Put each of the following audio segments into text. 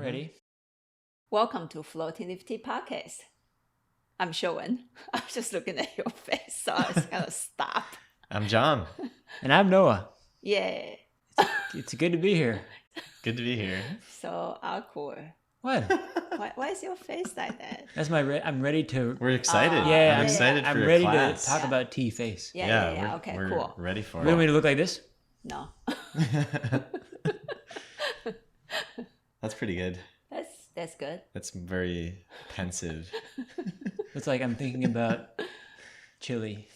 Ready? Welcome to Floating Leaf Tea Podcast. I'm Showen. I was just looking at your face, so I was gonna stop. I'm John. And I'm Noah. Yeah. It's good to be here. Good to be here. So awkward. What? Why is your face like that? That's I'm ready to. We're excited. Yeah, I'm excited for I'm your ready class. to talk about tea face. Yeah. Okay, we're cool. ready for You want me it. to look like this? No. That's pretty good. That's good. That's very pensive. It's like I'm thinking about chili.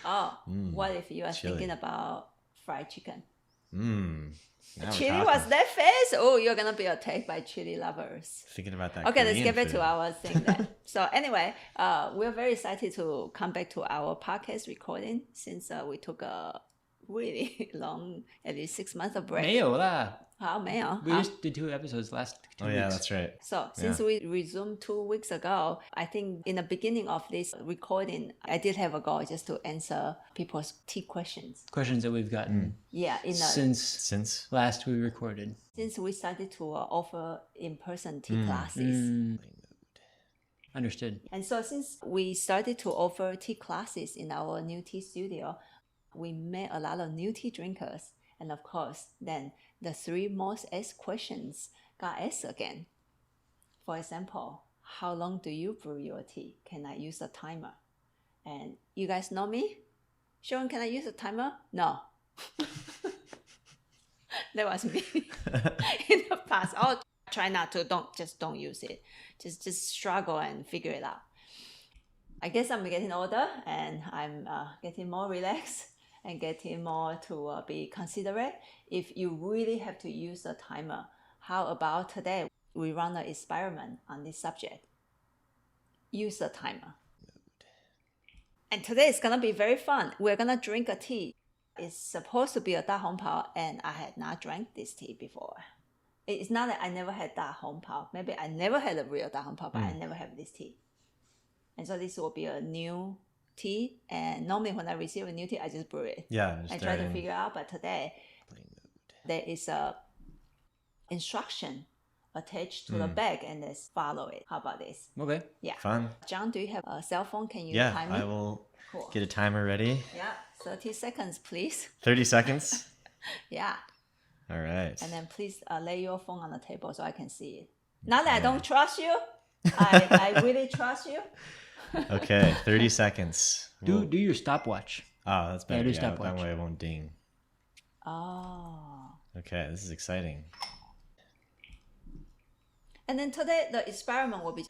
Oh, what if you are chili. thinking about fried chicken? Now we're Chili talking. was that face? Oh, you're gonna be attacked by chili lovers. Thinking about that. Okay, let's Korean get back food. to our thing then. So anyway, we're very excited to come back to our podcast recording since we took a really long, at least 6 months of break. 没有啦. 好，没有。 We just did 2 episodes last 2 Oh weeks. yeah, that's right. So since we resumed 2 weeks ago, I think in the beginning of this recording, I did have a goal just to answer people's tea questions. Questions that we've gotten Yeah, since last we recorded. since we started to offer in-person tea classes. Understood. And so since we started to offer tea classes in our new tea studio, we met a lot of new tea drinkers. And of course, then the 3 most asked questions got asked again. For example, how long do you brew your tea? Can I use a timer? And you guys know me? Sean, can I use a timer? No. That was me in the past. Oh, try not to. Don't use it. Just struggle and figure it out. I guess I'm getting older and I'm getting more relaxed and getting more to be considerate. If you really have to use a timer, how about today we run an experiment on this subject? Use a timer. And today is gonna be very fun. We're gonna drink a tea. It's supposed to be a Da Hong Pao, and I had not drank this tea before. It's not that I never had Da Hong Pao. Maybe I never had a real Da Hong Pao, but I never have this tea. And so this will be a new tea. And normally when I receive a new tea, I just brew it. Yeah. I try to figure out, but today there is a instruction attached to the bag, and let's follow it. How about this? Okay. Yeah. Fun. John, do you have a cell phone? Can you Yeah, time me? I will Cool. get a timer ready. Yeah, 30 seconds, please. 30 seconds. Yeah. All right. And then please lay your phone on the table so I can see it. Not that I don't trust you. I really trust you. Okay, 30 seconds. Do your stopwatch. Oh, that's better. do Yeah, stopwatch. that way it won't ding. Oh. Okay, this is exciting. And then today the experiment will be,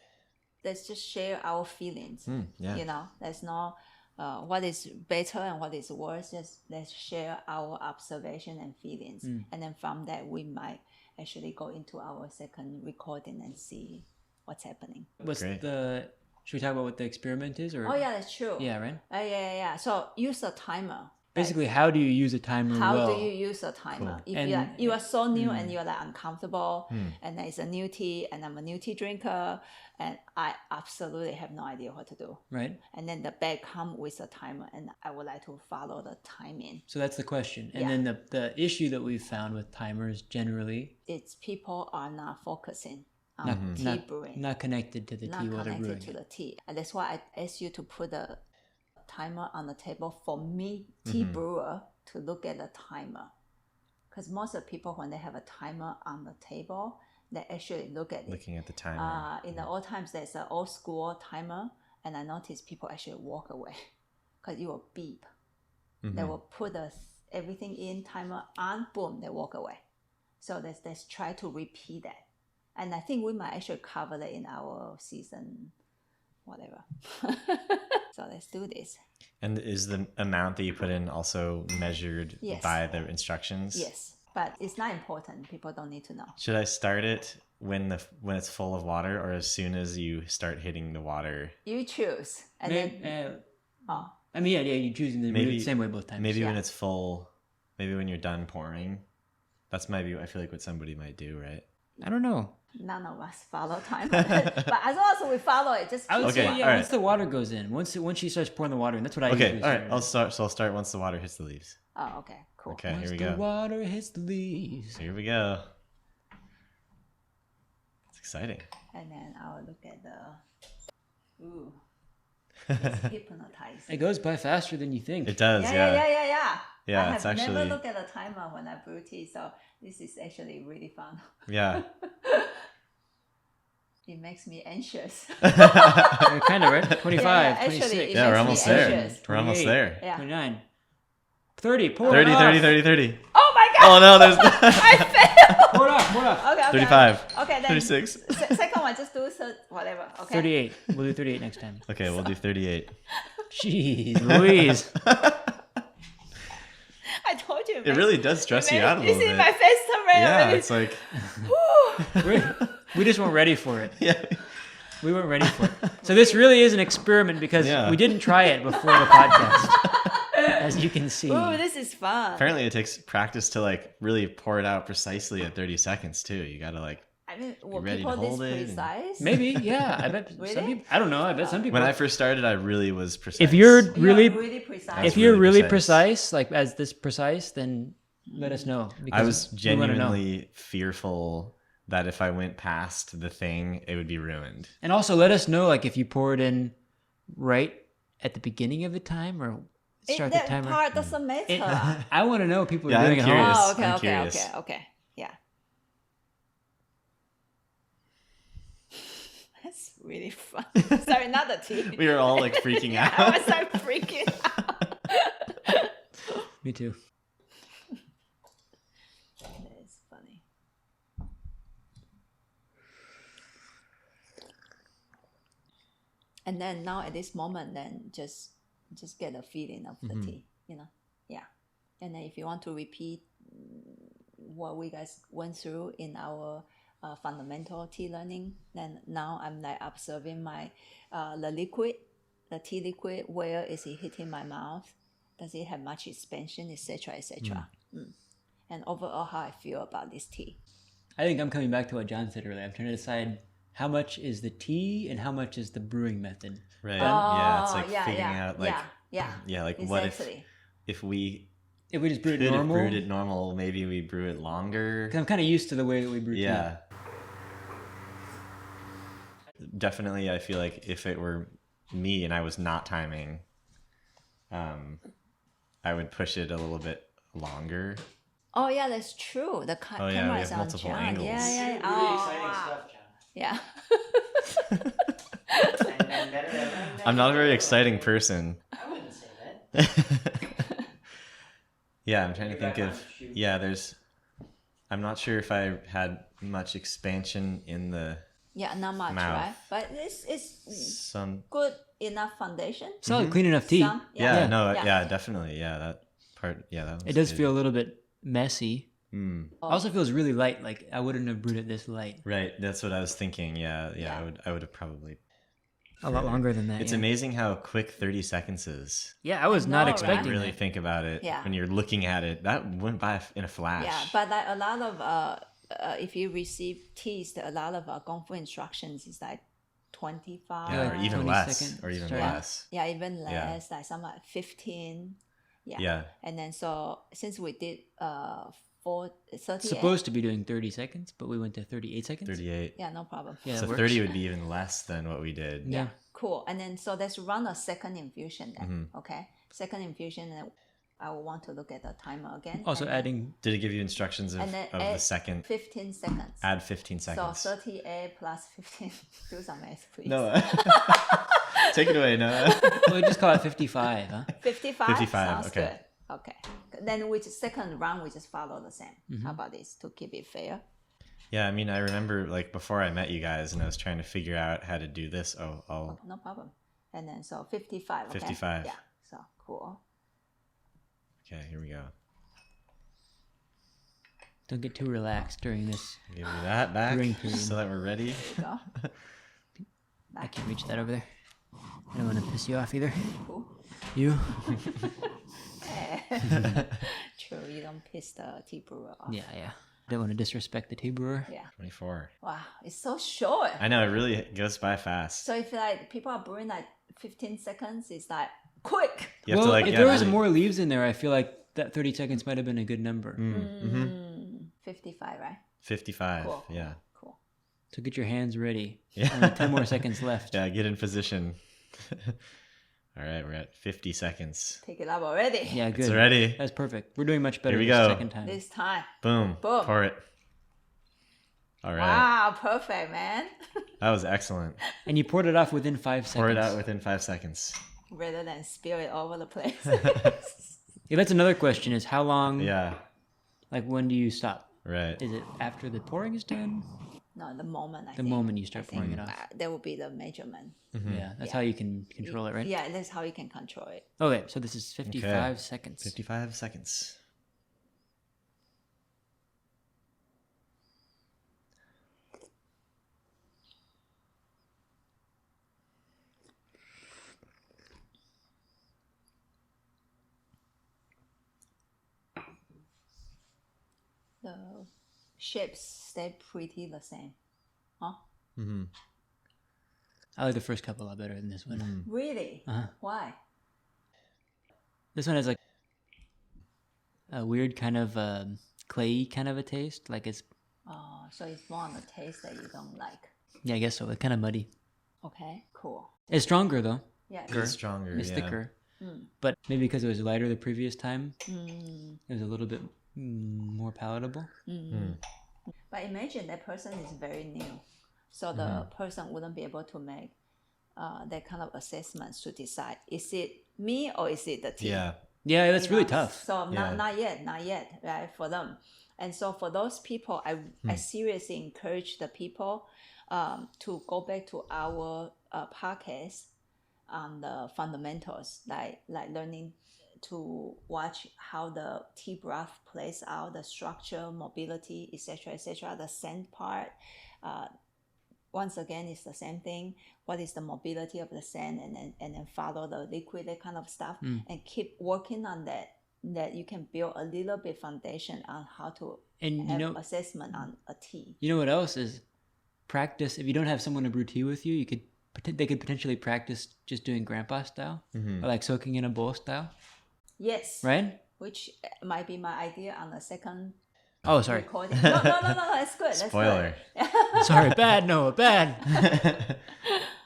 let's just share our feelings. Yeah. You know, there's no what is better and what is worse. Just let's share our observation and feelings. And then from that, we might actually go into our second recording and see what's happening. Should we talk about what the experiment is? Or? Oh, yeah, that's true. Yeah, right? Yeah. So use a timer. Basically, how do you use a timer How well? do you use a timer? Cool. If you are so new and you're like uncomfortable, and it's a new tea, and I'm a new tea drinker, and I absolutely have no idea what to do. Right? And then the bag come with a timer, and I would like to follow the timing. So that's the question. And Yeah. then the issue that we've found with timers generally, It's people are not focusing on tea brewing, not connected to the not tea while they're brewing connected to it. the tea. And that's why I asked you to put a timer on the table for me, tea brewer, to look at the timer. Because most of the people, when they have a timer on the table, they actually look at it. Looking at the timer. In the old times, there's an old school timer, and I noticed people actually walk away because it will beep. They will put everything in, timer on, boom, they walk away. So let's try to repeat that. And I think we might actually cover that in our season, whatever. So let's do this. And is the amount that you put in also measured Yes. by the instructions? Yes, but it's not important. People don't need to know. Should I start it when it's full of water, or as soon as you start hitting the water? You choose. And then, I mean, yeah, you're choosing the Maybe- same way both times. Maybe when it's full, maybe when you're done pouring. That's maybe, I feel like, what somebody might do, right? I don't know. none of us follow time. But as long as we follow it, just I would keep say, Okay, yeah, all once right. the water goes in, once she starts pouring the water in, that's what I Okay, usually all right. start. I'll start once the water hits the leaves. Oh, okay, cool. Okay, Once here we the go. water hits the leaves. Here we go. exciting. And then I'll look at the. Ooh. It's hypnotizing. It goes by faster than you think. It does, yeah. Yeah, I it's have actually. never looked at the timer when I brew tea, so this is actually really fun. Yeah. It makes me anxious. Kind of, right? 25, actually, 26. it Yeah, we're makes almost me there. anxious. We're almost 28. there. Yeah. 29. 30. Pour 30, it 30, off. 30, 30. Oh my god! Oh no, there's I failed. Pour it off. Pour it off. Okay. 35. Okay, then 36. Second one, just do whatever. Okay. 38. We'll do 38 next time. Okay, we'll do 38. Jeez Louise. I told you. It really does stress you out a little You see bit. my face turn red Yeah, already. it's like, We just weren't ready for it. yeah. We weren't ready for it. So this really is an experiment because Yeah. we didn't try it before the podcast, as you can see. Ooh, this is fun. Apparently, it takes practice to like really pour it out precisely at 30 seconds too. You gotta like. I mean, were ready to people this hold it and- precise? Maybe, yeah. I bet Really? some people. I don't know. I bet some people. When I first started, I really was precise. if you're You are really, really precise. was if you're really really precise. precise, like as this precise, then let us know. I because was we wanna know. genuinely fearful that if I went past the thing, it would be ruined. And also let us know, like if you pour it in right at the beginning of the time or start the that timer. part doesn't matter. It- I want to know what people Yeah, are I'm doing at curious. home. Oh, okay, I'm okay, curious. okay. Yeah. That's really fun. Sorry, not the tea. We were all like freaking Yeah, out. I was like freaking out. Me too. That is funny. And then now at this moment, then just get a feeling of the tea, yeah. And then if you want to repeat what we guys went through in our fundamental tea learning, then now I'm like observing my the tea liquid. Where is it hitting my mouth? Does it have much expansion, etc., etc. And overall, how I feel about this tea. I think I'm coming back to what John said earlier. I'm trying to decide how much is the tea and how much is the brewing method. Right. Yeah. It's like yeah, figuring yeah, out like yeah, like exactly. if we If we just brew it could have normal, brewed it normal, maybe we brew it longer. 'cause I'm kind of used to the way that we brew tea. Yeah. Definitely, I feel like if it were me and I was not timing, I would push it a little bit longer. Oh yeah, that's true. The Oh, yeah, camera we is have on multiple John. angles. Yeah. Wow. John. Yeah. I'm not a very exciting person. I wouldn't say that. Yeah, I'm trying to think of. Yeah, I'm not sure if I had much expansion in the Yeah, not much, Mouth. right? But it's some. good enough foundation. Solid, clean enough tea. Some, Yeah, Yeah. yeah, definitely. Yeah, that part. Yeah, that. Was It does good. feel a little bit messy. Mm. Also feels really light. Like I wouldn't have brewed it this light. Right, that's what I was thinking. Yeah, Yeah. I would have probably. A lot longer than that. It's yeah. amazing how quick 30 seconds is. Yeah, I was I not know, When you expecting really that. think about it, Yeah. when you're looking at it, that went by in a flash. Yeah, but like a lot of if you receive teas, a lot of Gong Fu instructions is like 25. Yeah, or like even 20 less, seconds or even start. less. Yeah, even Yeah. less, like some like 15. Yeah. Yeah, And then so since we did 38. Supposed to be doing 30 seconds, but we went to 38 seconds. 38. Yeah, no problem. Yeah, So that works. 30 would be even less than what we did. Yeah. Cool. And then so let's run a second infusion then. Mm-hmm. Okay. Second infusion, and I will want to look at the timer again. Also and then- adding. Did it give you instructions of and then the add second? 15 seconds. Add 15 seconds. So 38 plus 15. Do some math, please. No. Take it away, Noah. Well, we just call it 55, huh? 55? 55, Sounds okay. good. Okay. Then with the second round, we just follow the same. Mm-hmm. How about this to keep it fair? Yeah, I mean, I remember like before I met you guys and I was trying to figure out how to do this. Oh, I'll. No problem. And then so 55. Okay? 55. Yeah. So cool. Okay, here we go. Don't get too relaxed during this. Give you that back Brewing period. so that we're ready. There you go. I can't reach that over there. I don't want to piss you off either. Cool. You? True. You don't piss the tea brewer off. Yeah. Don't want to disrespect the tea brewer. Yeah. 24. Wow. It's so short. I know, it really goes by fast. So if like people are brewing like 15 seconds, it's like quick. You have Well, to like, if yeah, there was really- more leaves in there, I feel like that 30 seconds might have been a good number. 55, right? 55, Cool. yeah. Cool. So get your hands ready. Yeah. Only 10 more seconds left. Yeah, get in position. All right, we're at 50 seconds. Take it up already. Yeah, good. It's ready. That's perfect. We're doing much better Here we this go. second time. This time. Boom. Boom. Pour it. All right. Wow, perfect, man. That was excellent. And you poured it off within 5 seconds. Pour it out within 5 seconds. Rather than spill it all over the place. Yeah, that's another question is how long, Yeah, like when do you stop? right. Is it after the pouring is done? No, the moment I The think. moment you start I think, pouring it off. that will be the measurement. Yeah, that's how you can control it, right? Yeah, that's how you can control it. Okay, so this is 55 seconds. 55 seconds. The shapes stay pretty the same. Huh? Mm-hmm. I like the first couple a lot better than this one. Really? Uh-huh. Why? This one has like a weird kind of clayey kind of a taste. Like it's, Oh, so it's more on the taste that you don't like. yeah, I guess so. It's kind of muddy. Okay, cool. It's stronger though. Yeah. It's stronger, It's yeah. thicker. Mm. But maybe because it was lighter the previous time, Mm. it was a little bit more palatable. Mm. But imagine that person is very new. So the person wouldn't be able to make that kind of assessments to decide, is it me or is it the team? Yeah. Yeah, that's You really know? tough. So Yeah. not yet, right, for them. And so for those people, I seriously encourage the people to go back to our podcast on the fundamentals, like learning to watch how the tea broth plays out, the structure, mobility, etc., the scent part. Once again, it's the same thing. What is the mobility of the sand, and then follow the liquid, that kind of stuff, and keep working on that. That you can build a little bit foundation on how to And have assessment on a tea. you know what else is practice. If you don't have someone to brew tea with you, they could potentially practice just doing grandpa style or like soaking in a bowl style, Yes, right? which might be my idea on the second Oh, sorry. recording. No, that's good. That's Spoiler. Good. Sorry, bad, Noah, bad.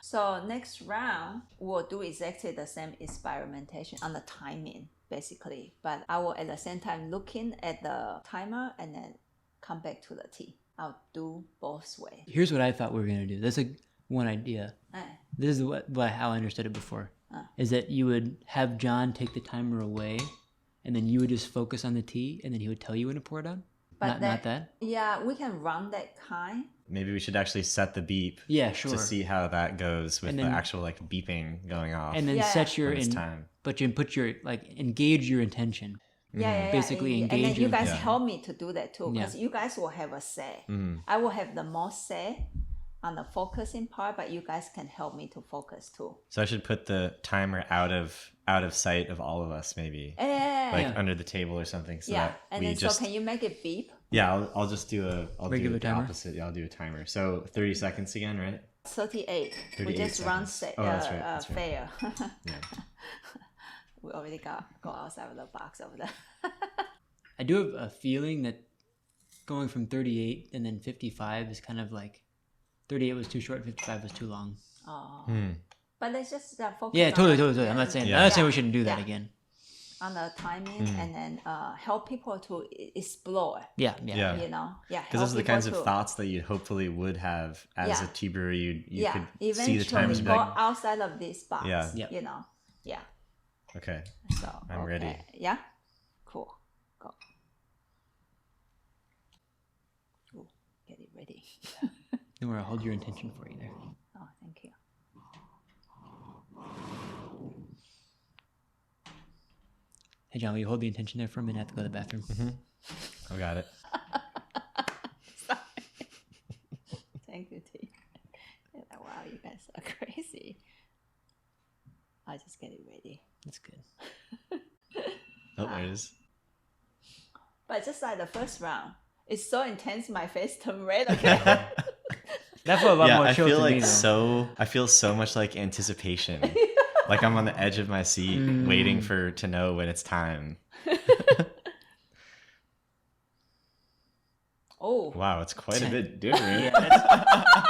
So next round, we'll do exactly the same experimentation on the timing, basically. But I will at the same time looking at the timer and then come back to the tea. I'll do both ways. Here's what I thought we were gonna do. That's one idea. Eh, This is how I understood it before. Is that you would have John take the timer away, and then you would just focus on the tea, and then he would tell you when to pour it on. But Not that. Yeah, we can run that kind. Maybe we should actually set the beep Yeah, sure. to see how that goes with And the then- actual like beeping going off. And then Yeah. set your when it's time. but you put your engage your intention. Yeah. Basically And then engage you with- guys Yeah. help me to do that too, because Yeah. you guys will have a say. Mm. I will have the most say on the focusing part, but you guys can help me to focus too. So I should put the timer out of sight of all of us, maybe Yeah. like under the table or something, so yeah. that And we then just so can you make it beep? I'll just do Regular the timer? opposite. Yeah, I'll do a timer. So 30 seconds again, right? 38. We 38 just run seconds. Oh, that's right, that's right. fair. Yeah. We already go outside of the box over there. I do have a feeling that going from 38 and then 55 is kind of like 38 was too short, 55 was too long. Oh. Hmm. But let's just focus Yeah, on totally. I'm not saying we shouldn't do that Yeah. again. on the timing and then help people to explore. Yeah. Yeah. You know, Because those are the kinds of thoughts that you hopefully would have as Yeah. a tea brewer. You yeah, could eventually see the timers and be go like, outside of this box. Yeah. Yep. You know, yeah. okay, So I'm ready. Yeah, cool. Go. Ooh, get it ready. Don't worry, I'll hold your intention for you there. Oh, thank you. Hey, John, will you hold the intention there for a minute? I have to go to the bathroom. I got it. Sorry. Thank you, T. Like, wow, you guys are crazy. I'll just get it ready. That's good. Oh, there it is. But just like the first round, it's so intense. My face turned red. Okay. That felt a lot Yeah, more I chill feel to me, like though. I feel so much like anticipation. Like I'm on the edge of my seat, waiting to know when it's time. Oh, Wow, it's quite a bit different. Yeah,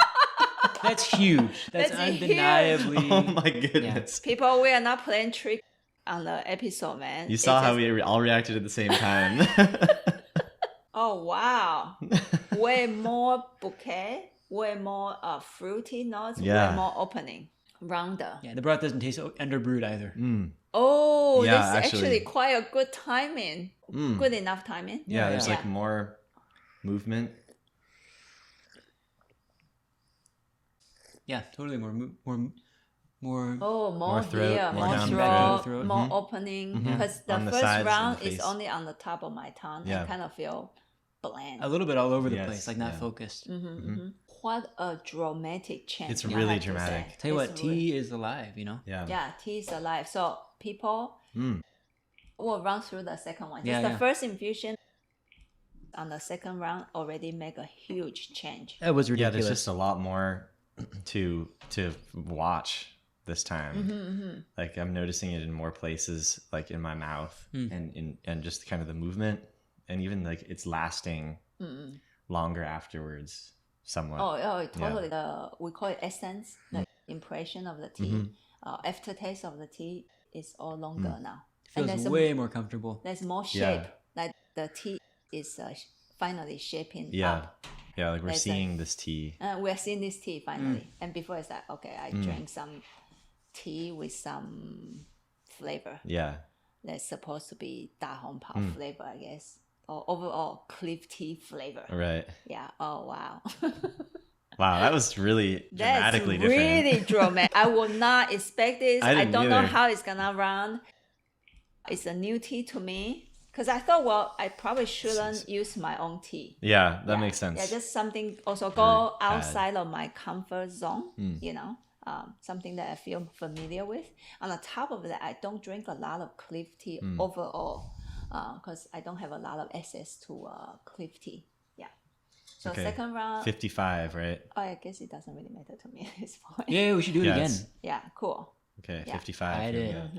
that's huge. That's That's huge. undeniably. Oh my goodness. people, we are not playing trick on the episode, man. You It's saw how just- we all reacted at the same time. Oh, wow. Way more bouquet, way more fruity notes, Yeah. way more opening, rounder. Yeah, the broth doesn't taste underbrewed either. Oh, Yeah, this is actually actually. quite a good timing. Good enough timing. Yeah, there's Yeah. like more movement. Yeah, totally more. Oh, more More throat, here, more more down throat, throat. more opening. Because the On the first sides and round the is face. only on the top of my tongue. Yeah. I kind of feel bland. A little bit all over the Yes, place, like not yeah. focused. What a dramatic change. It's I really have to dramatic. say. Tell you what, It's tea is alive. You know. Yeah. Yeah, tea is alive. So people will run through the second one. Just Yeah, the yeah. first infusion on the second round already make a huge change. That was Yeah, ridiculous. there's just a lot more to watch this time. Like I'm noticing it in more places, like in my mouth and just kind of the movement, and even like it's lasting longer afterwards. Somewhat. Oh, totally. We call it essence, the impression of the tea. Aftertaste of the tea is all longer now. Feels there's way more comfortable. there's more shape. Yeah. Like the tea is finally shaping Yeah. up. Yeah, like we're There's seeing this tea. We're seeing this tea finally. And before it's like, okay, I drank some tea with some flavor. Yeah. That's supposed to be Da Hong Pao flavor, I guess. Or overall cliff tea flavor. Right. Yeah. Oh, wow. Wow, that was really That's dramatically different. really dramatic. I will not expect this. I I didn't don't know either. how it's gonna run. It's a new tea to me because I thought, well, I probably shouldn't use my own tea. Yeah, that Yeah. makes sense. Yeah, just something also go add. outside of my comfort zone. You know, something that I feel familiar with. On the top of that, I don't drink a lot of cliff tea overall because I don't have a lot of access to cliff tea. Yeah. So Okay. second round. 55, right? Oh, I guess it doesn't really matter to me at this point. Yeah, we should do it again. Yes. Yeah, cool. Okay, Yeah. 55. I here we did.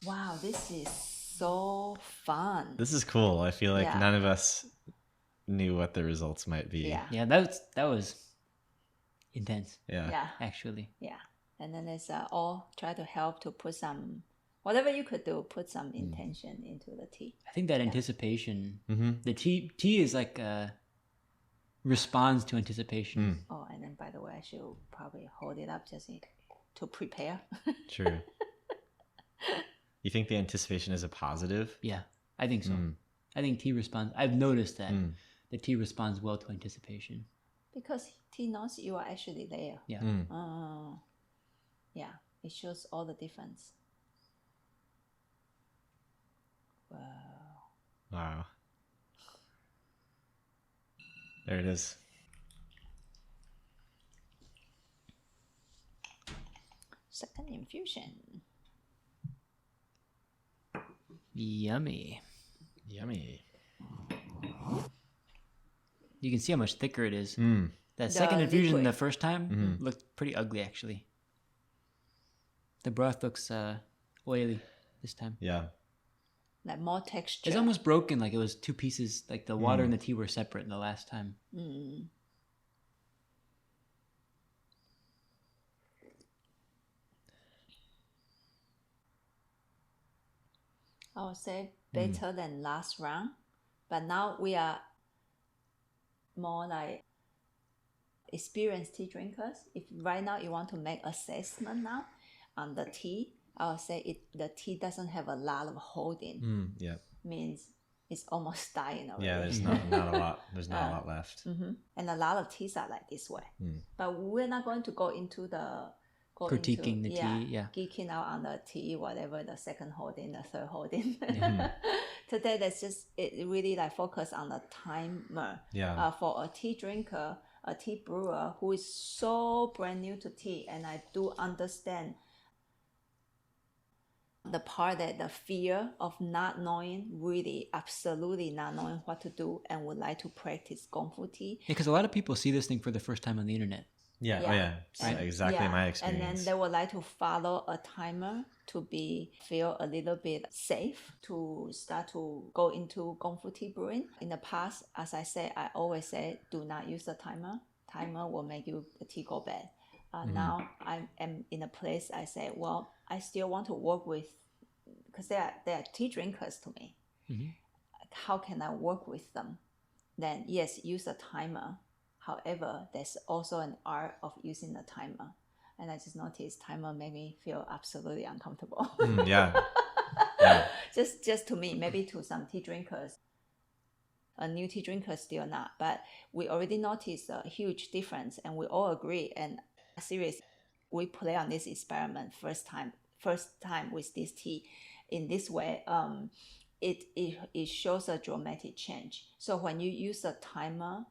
go. Wow, this is so fun. This is cool. I feel like Yeah. none of us knew what the results might be. Yeah. Yeah, that was intense, Yeah. Yeah, actually. yeah. And then it's all try to help to put some, whatever you could do, put some intention into the tea. I think that anticipation, Mm-hmm. the tea is like responds to anticipation. Oh, and then by the way, I should probably hold it up just to prepare. True. You think the anticipation is a positive? Yeah, I think so. I think tea responds. I've noticed that the tea responds well to anticipation. Because tea knows you are actually there. Yeah. Yeah, it shows all the difference. Wow. Wow. There it is. Second infusion. Yummy. Yummy. You can see how much thicker it is. Mm. That second infusion liquid. the first time looked pretty ugly, actually. The broth looks oily this time. Yeah. Like more texture. It's almost broken, like it was two pieces, like the water and the tea were separate in the last time. I would say better than last round, but now we are more like experienced tea drinkers. If right now you want to make assessment now on the tea, I would say the tea doesn't have a lot of holding. Yeah. Means it's almost dying already. Yeah, there's not a lot. There's not a lot left. And a lot of teas are like this way. But we're not going to go into the Critiquing the tea, yeah. geeking out on the tea, whatever the second holding, the third holding. Today, that's just it. Really like focus on the timer. Yeah. For a tea drinker, a tea brewer who is so brand new to tea, and I do understand the part that the fear of not knowing, really absolutely not knowing what to do, and would like to practice Gongfu tea. Because a lot of people see this thing for the first time on the internet. Yeah. Yeah. Oh yeah. So And- exactly yeah, my and experience. then they would like to follow a timer to feel a little bit safe to start to go into Gong Fu tea brewing. In the past, as I say, I always say, do not use the timer. Timer will make the tea go bad. Now I am in a place I say, well, I still want to work with, because they are tea drinkers to me. How can I work with them? Then yes, use a timer. However, there's also an art of using the timer. And I just noticed timer made me feel absolutely uncomfortable. Yeah. Yeah. Just to me, maybe to some tea drinkers. A new tea drinker still not, but we already noticed a huge difference, and we all agree. And seriously, we play on this experiment first time with this tea in this way. It shows a dramatic change. So when you use a timer,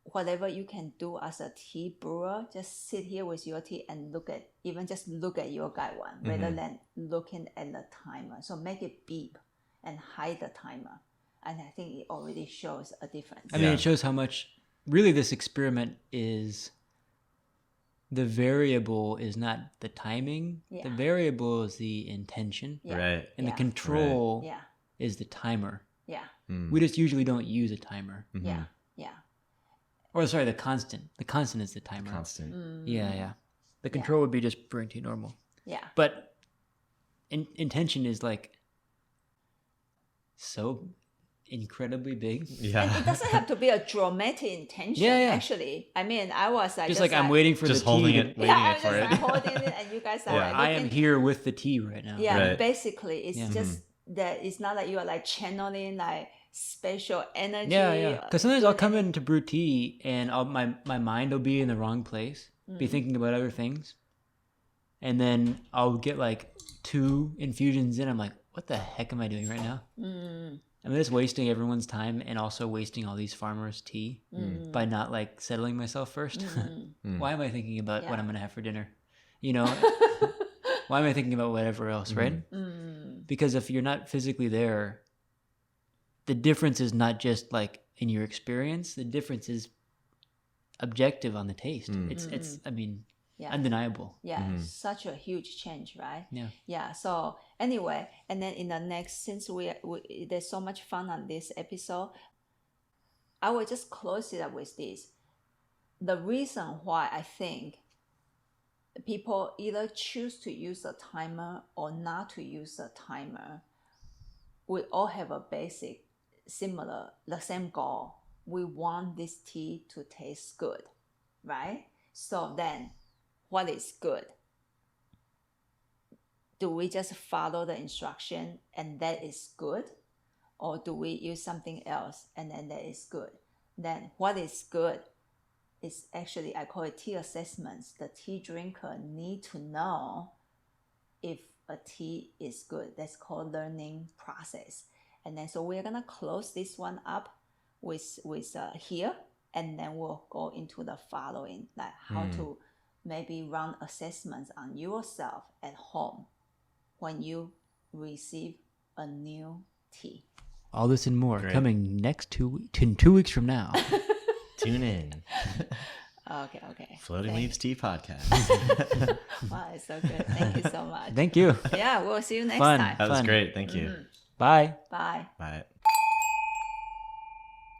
whatever you can do as a tea brewer, just sit here with your tea and look at your guide one rather than looking at the timer. So make it beep and hide the timer. And I think it already shows a difference. I mean, it shows how much really this experiment is. The variable is not the timing. Yeah. The variable is the intention. Yeah. Right. And the control Yeah. is the timer. Yeah. We just usually don't use a timer. Yeah. Yeah. Or sorry, the constant. The constant is the timer. Constant. Yeah. The control would be just brewing tea normal. Yeah. But intention is like so incredibly big. Yeah. It doesn't have to be a dramatic intention. Yeah. Actually, I mean, I was like, Just like I'm waiting for Just the tea. holding it, waiting I'm it for just it. like holding it, and you guys are like I am looking. here with the tea right now. Yeah, Right. basically, it's just that it's not like you are like channeling like special energy. Yeah. Because sometimes I'll come in to brew tea and my mind will be in the wrong place, be thinking about other things. And then I'll get like 2 infusions in. I'm like, what the heck am I doing right now? I'm just wasting everyone's time and also wasting all these farmers' tea by not like settling myself first. Why am I thinking about what I'm going to have for dinner? You know, why am I thinking about whatever else, right? Because if you're not physically there, the difference is not just like in your experience. The difference is objective on the taste. It's I mean, undeniable. Yeah, such a huge change, right? Yeah. So anyway, and then in the next, since we there's so much fun on this episode, I will just close it up with this. The reason why I think people either choose to use a timer or not to use a timer, we all have a basic, the same goal. We want this tea to taste good, right? So then, what is good? Do we just follow the instruction and that is good? Or do we use something else and then that is good? Then what is good is actually, I call it tea assessments. The tea drinker need to know if a tea is good. That's called learning process. And then so we're gonna close this one up with here, and then we'll go into the following, like how to maybe run assessments on yourself at home when you receive a new tea. All this and more Great. coming in 2 weeks from now. Tune in. Okay. Floating Leaves Tea Podcast. Wow, it's so good. Thank you so much. Thank you. Yeah, we'll see you next Fun. time. That was Fun. great. Thank you. Bye. Bye. Bye.